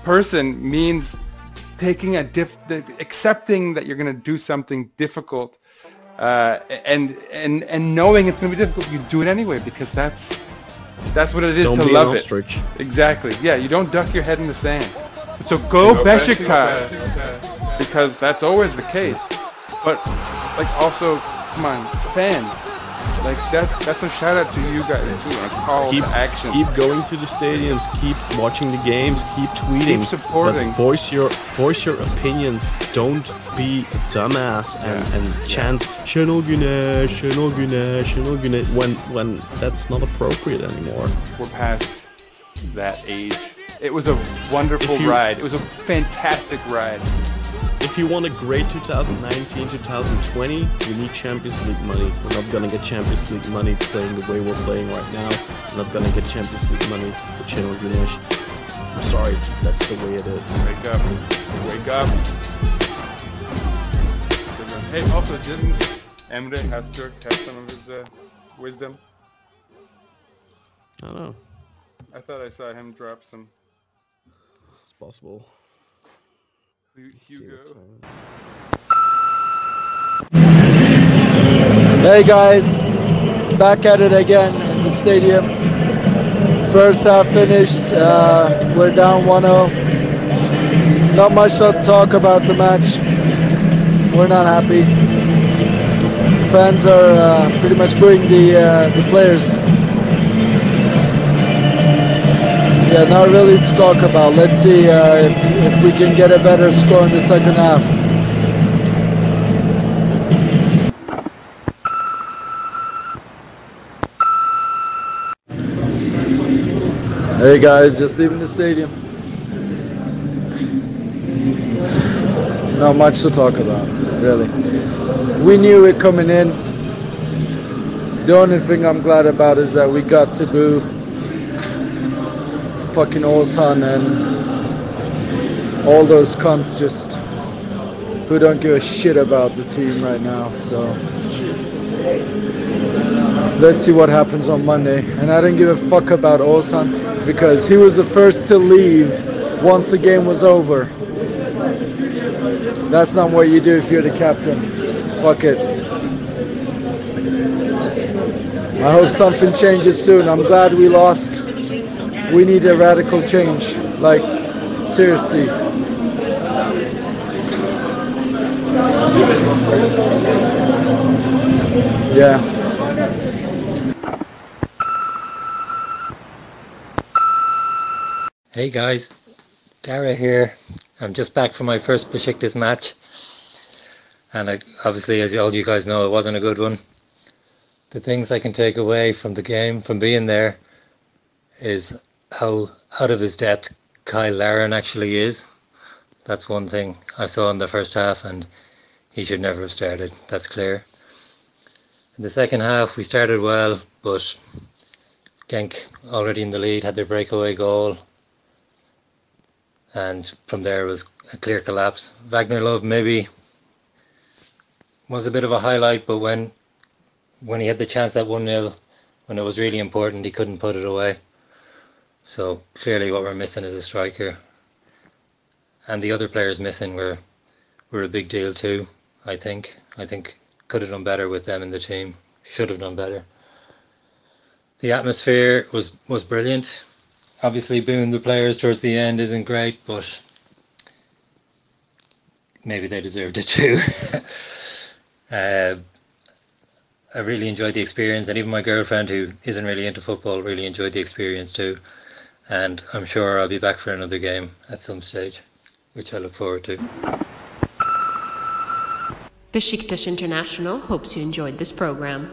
person means taking accepting that you're going to do something difficult, and knowing it's going to be difficult, you do it anyway because that's what it is. Don't to be love an it. ostrich. Exactly. Yeah, you don't duck your head in the sand. So go Beşiktaş, because that's always the case. But like, also, come on, fans. Like, that's a shout out to you guys too. A call to action. Keep going to the stadiums. Keep watching the games. Keep tweeting. Keep supporting. But voice your opinions. Don't be a dumbass and chant Şenol Güneş, Şenol Güneş, Şenol Güneş when that's not appropriate anymore. We're past that age. It was a wonderful ride. It was a fantastic ride. If you want a great 2019-2020, you need Champions League money. We're not gonna get Champions League money playing the way we're playing right now. We're not gonna get Champions League money with Şenol Güneş. I'm sorry, that's the way it is. Wake up. Wake up. Hey, also, didn't Emre Hasturk have some of his wisdom? I don't know. I thought I saw him drop some. It's possible. Hugo. Hey guys, back at it again in the stadium. First half finished, we're down 1-0. Not much to talk about the match. We're not happy. Fans are pretty much booing the players. Yeah, not really to talk about. Let's see if we can get a better score in the second half. Hey guys, just leaving the stadium. Not much to talk about, really. We knew it coming in. The only thing I'm glad about is that we got to boo fucking Ozan and all those cunts just who don't give a shit about the team right now. So let's see what happens on Monday. And I didn't give a fuck about Ozan because he was the first to leave once the game was over. That's not what you do if you're the captain. Fuck it. I hope something changes soon. I'm glad we lost. We need a radical change, like, seriously. Yeah. Hey guys, Dara here. I'm just back from my first Beşiktaş match. And obviously, as all you guys know, it wasn't a good one. The things I can take away from the game, from being there, is how out of his depth Kyle Larin actually is. That's one thing I saw in the first half, and he should never have started. That's clear. In the second half, we started well, but Genk, already in the lead, had their breakaway goal, and from there was a clear collapse. Wagner Love maybe was a bit of a highlight, but when he had the chance at 1-0, when it was really important, he couldn't put it away. So clearly what we're missing is a striker. And the other players missing were a big deal too, I think. I think could have done better with them in the team. Should have done better. The atmosphere was brilliant. Obviously booing the players towards the end isn't great, but maybe they deserved it too. I really enjoyed the experience, and even my girlfriend, who isn't really into football, really enjoyed the experience too. And I'm sure I'll be back for another game at some stage, which I look forward to. Beşiktaş International hopes you enjoyed this program.